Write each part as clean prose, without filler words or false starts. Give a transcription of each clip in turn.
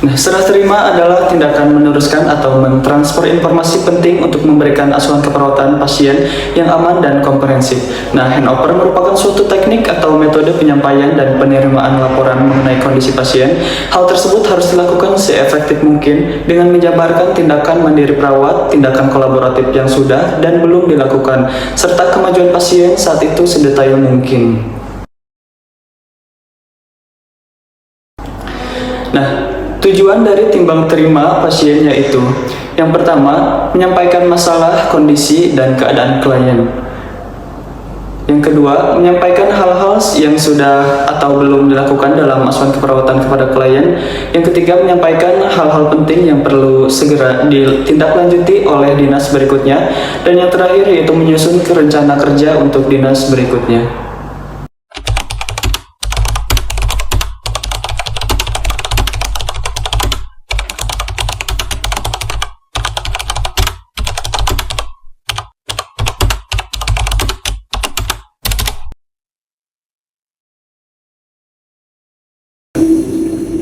Nah, serah terima adalah tindakan meneruskan atau mentransfer informasi penting untuk memberikan asuhan keperawatan pasien yang aman dan komprehensif. Nah, handover merupakan suatu teknik atau metode penyampaian dan penerimaan laporan mengenai kondisi pasien. Hal tersebut harus dilakukan seefektif mungkin dengan menjabarkan tindakan mandiri perawat, tindakan kolaboratif yang sudah dan belum dilakukan, serta kemajuan pasien saat itu sedetail mungkin. Nah, tujuan dari timbang terima pasien yaitu yang pertama, menyampaikan masalah, kondisi, dan keadaan klien. Yang kedua, menyampaikan hal-hal yang sudah atau belum dilakukan dalam asuhan keperawatan kepada klien. Yang ketiga, menyampaikan hal-hal penting yang perlu segera ditindaklanjuti oleh dinas berikutnya. Dan yang terakhir yaitu menyusun rencana kerja untuk dinas berikutnya.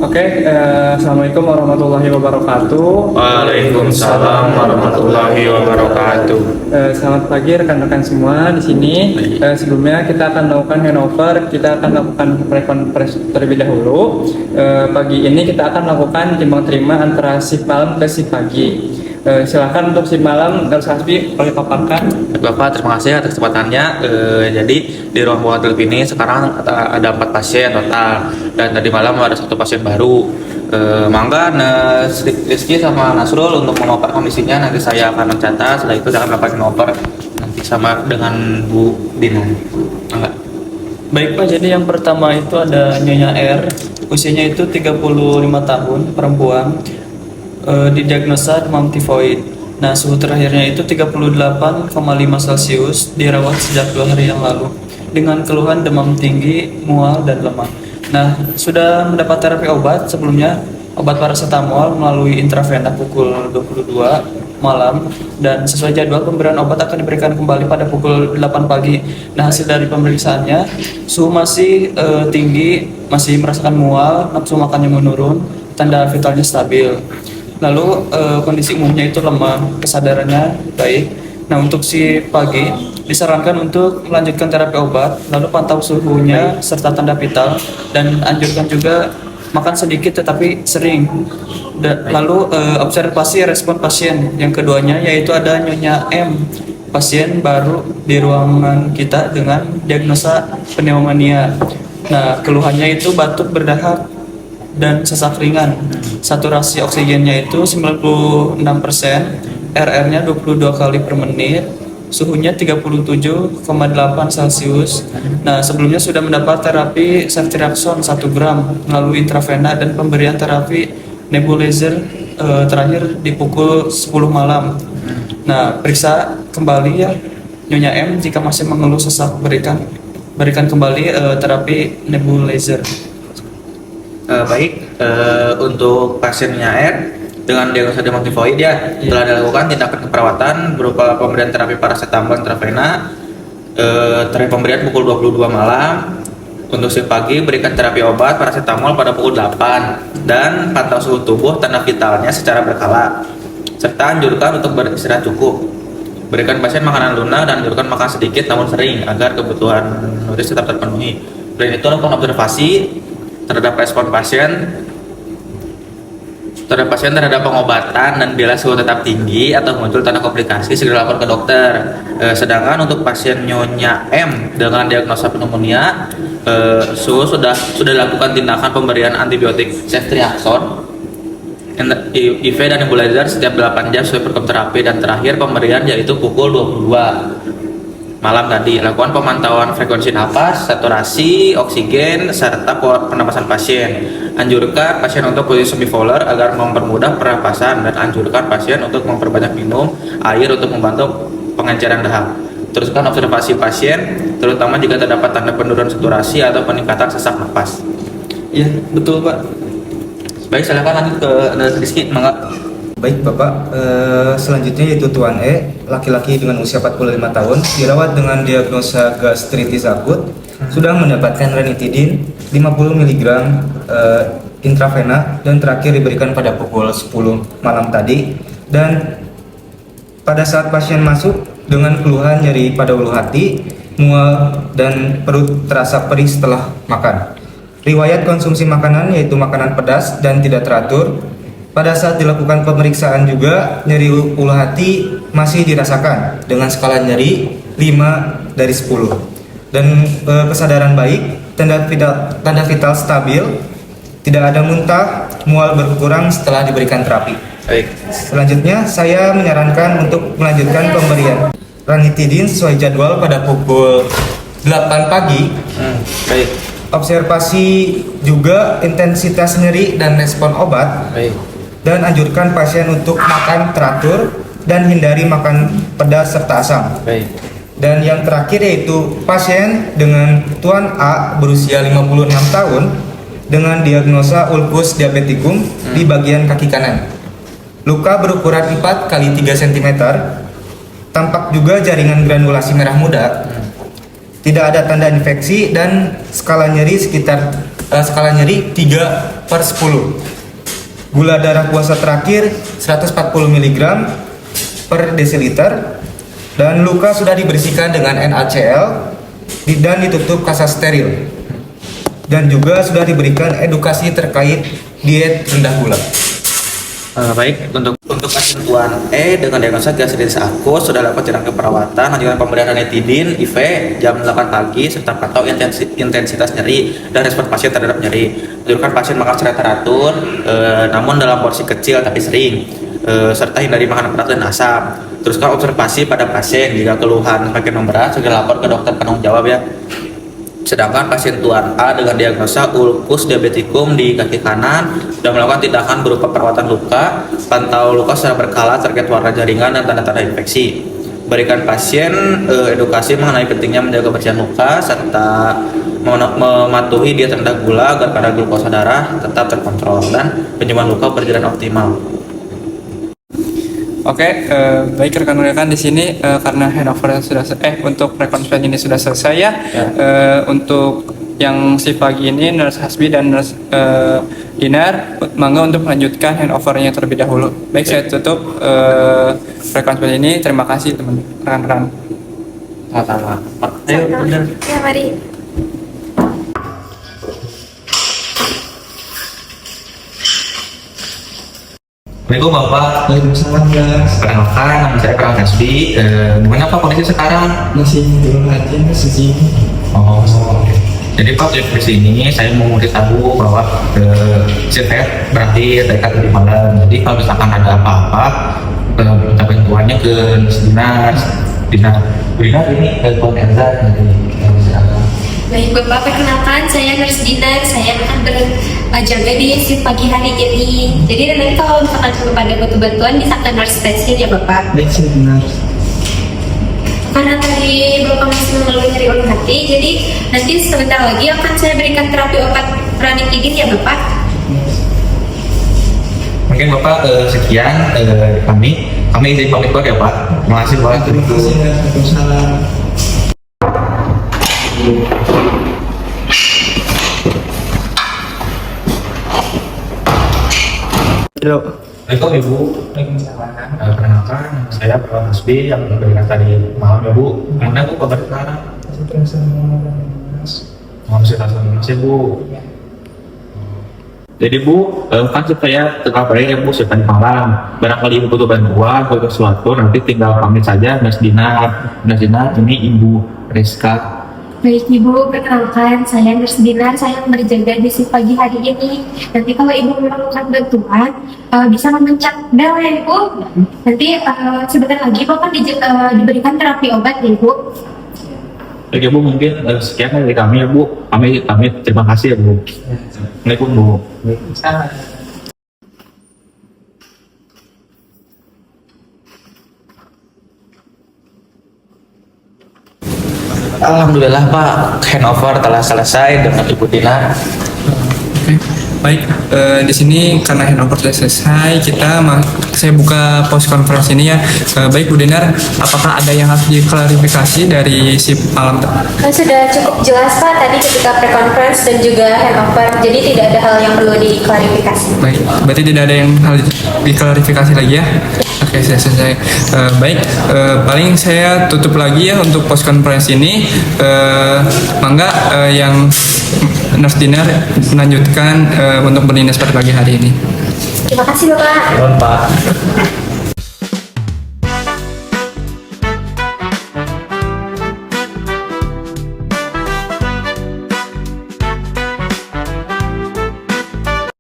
Oke, Assalamualaikum warahmatullahi wabarakatuh. Waalaikumsalam warahmatullahi wabarakatuh. Selamat pagi rekan-rekan semua di sini. Sebelumnya kita akan melakukan handover, kita akan lakukan pre-conference terlebih dahulu. Pagi ini kita akan melakukan timbang terima antara shift malam ke shift pagi. Silakan untuk shift malam, Dr. Hasbi boleh paparkan. Bapak, terima kasih atas kesempatannya. Jadi di ruang rawat ini sekarang ada 4 pasien total, dan tadi malam ada 1 pasien baru. Mangga Rizky sama Nasrul untuk memaparkan kondisinya, nanti saya akan mencatat. Setelah itu saya akan melakukan oper nanti sama dengan Bu Dina. Mangga. Baik Pak, jadi yang pertama itu ada Nyonya R, usianya itu 35 tahun, perempuan, didiagnosa demam tifoid. Nah, suhu terakhirnya itu 38,5 Celcius, dirawat sejak 2 hari yang lalu dengan keluhan demam tinggi, mual, dan lemah. Nah, sudah mendapat terapi obat sebelumnya, obat paracetamol melalui intravena pukul 22 malam, dan sesuai jadwal pemberian obat akan diberikan kembali pada pukul 8 pagi. Nah, hasil dari pemeriksaannya, suhu masih tinggi, masih merasakan mual, nafsu makannya menurun, tanda vitalnya stabil. Lalu kondisi umumnya itu lemah, kesadarannya baik. Nah, untuk si pagi disarankan untuk melanjutkan terapi obat, lalu pantau suhunya serta tanda vital, dan anjurkan juga makan sedikit tetapi sering. Lalu observasi respon pasien. Yang keduanya yaitu ada Nyonya M, pasien baru di ruangan kita dengan diagnosa pneumonia. Nah, keluhannya itu batuk berdahak dan sesak ringan. Saturasi oksigennya itu 96%, RR-nya 22 kali per menit, suhunya 37,8 Celcius. Nah, sebelumnya sudah mendapat terapi ceftriaxone 1 gram melalui intravena dan pemberian terapi nebulizer terakhir di pukul 10 malam. Nah, periksa kembali ya Nyonya M, jika masih mengeluh sesak berikan kembali terapi nebulizer. Baik, untuk pasiennya R dengan diagnosa demam tifoid ya, telah dilakukan tindakan keperawatan berupa pemberian terapi paracetamol intravena, terapi pemberian pukul 22 malam. Untuk shift pagi berikan terapi obat paracetamol pada pukul 8 dan pantau suhu tubuh, tanda vitalnya secara berkala, serta anjurkan untuk beristirahat cukup. Berikan pasien makanan lunak dan anjurkan makan sedikit namun sering agar kebutuhan nutrisi tetap terpenuhi. Selain itu, lakukan observasi terhadap respon pasien terhadap pengobatan, dan bila suhu tetap tinggi atau muncul tanda komplikasi segera lapor ke dokter. Sedangkan untuk pasien Nyonya M dengan diagnosa pneumonia, sudah dilakukan tindakan pemberian antibiotik ceftriaxone, IV dan nebulizer setiap 8 jam sesuai program terapi, dan terakhir pemberian yaitu pukul 22 malam tadi. Lakukan pemantauan frekuensi napas, saturasi oksigen, serta pernapasan pasien. Anjurkan pasien untuk posisi bipolar agar mempermudah pernapasan, dan anjurkan pasien untuk memperbanyak minum air untuk membantu pengenceran dahak. Teruskan observasi pasien, terutama jika terdapat tanda penurunan saturasi atau peningkatan sesak napas. Iya, betul Pak. Baik, silakan lanjut ke Rizky, mangga. Baik Bapak, selanjutnya yaitu Tuan E, laki-laki dengan usia 45 tahun, dirawat dengan diagnosa gastritis akut, sudah mendapatkan ranitidin 50 mg intravena dan terakhir diberikan pada pukul 10 malam tadi. Dan pada saat pasien masuk dengan keluhan nyeri pada ulu hati, mual, dan perut terasa perih setelah makan. Riwayat konsumsi makanan yaitu makanan pedas dan tidak teratur. Pada saat dilakukan pemeriksaan juga nyeri ulu hati masih dirasakan dengan skala nyeri 5 dari 10. Dan kesadaran baik, tanda vital stabil, tidak ada muntah, mual berkurang setelah diberikan terapi. Baik. Selanjutnya, saya menyarankan untuk melanjutkan pemberian ranitidin sesuai jadwal pada pukul 8 pagi. Baik. Observasi juga intensitas nyeri dan respon obat. Baik. Dan anjurkan pasien untuk makan teratur dan hindari makan pedas serta asam. Baik. Dan yang terakhir yaitu pasien dengan Tuan A berusia 56 tahun dengan diagnosa ulcus diabeticum di bagian kaki kanan. Luka berukuran 4 x 3 cm. Tampak juga jaringan granulasi merah muda. Tidak ada tanda infeksi dan skala nyeri 3/10. Gula darah puasa terakhir 140 mg per desiliter. Dan luka sudah dibersihkan dengan NaCl dan ditutup kasa steril. Dan juga sudah diberikan edukasi terkait diet rendah gula. Baik, untuk pasien Tuan E dengan diagnosa gastritis akut sudah dapat dilakukan perawatan, lanjutkan pemberian ranitidin IV jam 8 pagi serta pantau intensitas nyeri dan respon pasien terhadap nyeri. Anjurkan pasien makan secara teratur, namun dalam porsi kecil tapi sering, serta hindari makanan berat dan asam. Teruskan observasi pada pasien, jika keluhan semakin memberat segera lapor ke dokter penanggung jawab ya. Sedangkan pasien Tuan A dengan diagnosa ulcus diabeticum di kaki kanan sudah melakukan tindakan berupa perawatan luka, pantau luka secara berkala terkait warna jaringan dan tanda-tanda infeksi. Berikan pasien edukasi mengenai pentingnya menjaga kebersihan luka serta mematuhi diet rendah gula agar kadar glukosa darah tetap terkontrol dan penyembuhan luka berjalan optimal. Oke, baik rekan-rekan di sini karena handover sudah untuk rekonstruksi ini sudah selesai ya. Untuk yang si pagi ini Nurse Hasbi dan Nurse Dinar, mangga untuk melanjutkan handovernya terlebih dahulu. Baik, saya tutup rekonstruksi ini. Terima kasih teman rekan-rekan. Sama-sama. Ya, mari. Assalamualaikum Bapak. Waalaikumsalam, Mas. Perkenalkan, nama saya Kang Hasbi. Gimana Pak kondisi sekarang? Masih belum hati, masih sini. Oh, jadi Pak di sini saya mau memberitahu bahwa saya berarti terikat tadi malam. Jadi kalau misalkan ada apa-apa, minta bantuannya ke Dinas. Dinar ini Tuan Elza dari Baik Bapak, perkenalkan saya Nurse Dinar. Saya akan berjaga di shift pagi hari ini. Jadi nanti kalau misalkan Bapak ada butuh bantuan bisa ke nurse station ya Bapak. Baik, saya benar. Karena tadi Bapak masih mengeluh nyeri ulu hati, jadi nanti sebentar lagi akan saya berikan terapi obat ranitidin ya Bapak. Mungkin Bapak sekian kami izin pamit Pak ya Pak. Terima kasih Pak. Terima kasih, Waalaikumsalam. Halo. Assalamualaikum Ibu. Perkenalkan, saya Pak Hasbi yang memberikan tadi malam ya Bu. Gimana Bu kabar sekarang? Masih terasa Mas. Masih terasa lemas ya Bu. Jadi Bu, kan saya tengah balik ya Bu, tadi malam. Barangkali Ibu butuh bantuan atau sesuatu, nanti tinggal pamit saja Mas Dinar. Mas Dinar, ini Ibu Rizka. Baik Ibu, perkenalkan saya Nurse Dinar, saya berjaga di shift pagi hari ini. Nanti kalau Ibu memerlukan bantuan, bisa memencet bel ya Ibu. Nanti sebentar lagi Bapak diberikan terapi obat ya Ibu. Oke Bu, mungkin sekian dari kami ya Bu. Kami terima kasih ya Bu. Assalamualaikum Bu. Alhamdulillah Pak, handover telah selesai dengan Ibu Dinar. Baik, di sini karena handover sudah selesai, saya buka post conference ini ya. Baik Bu Dinar, apakah ada yang harus diklarifikasi dari si malam? Sudah cukup jelas Pak tadi ketika pre-conference dan juga handover, jadi tidak ada hal yang perlu diklarifikasi. Baik, berarti tidak ada yang hal diklarifikasi lagi ya? Oke, saya selesai. Baik, paling saya tutup lagi ya untuk post conference ini. Mangga yang Nurse Dinar melanjutkan untuk berdinas pada pagi hari ini. Terima kasih Bapak. Pak.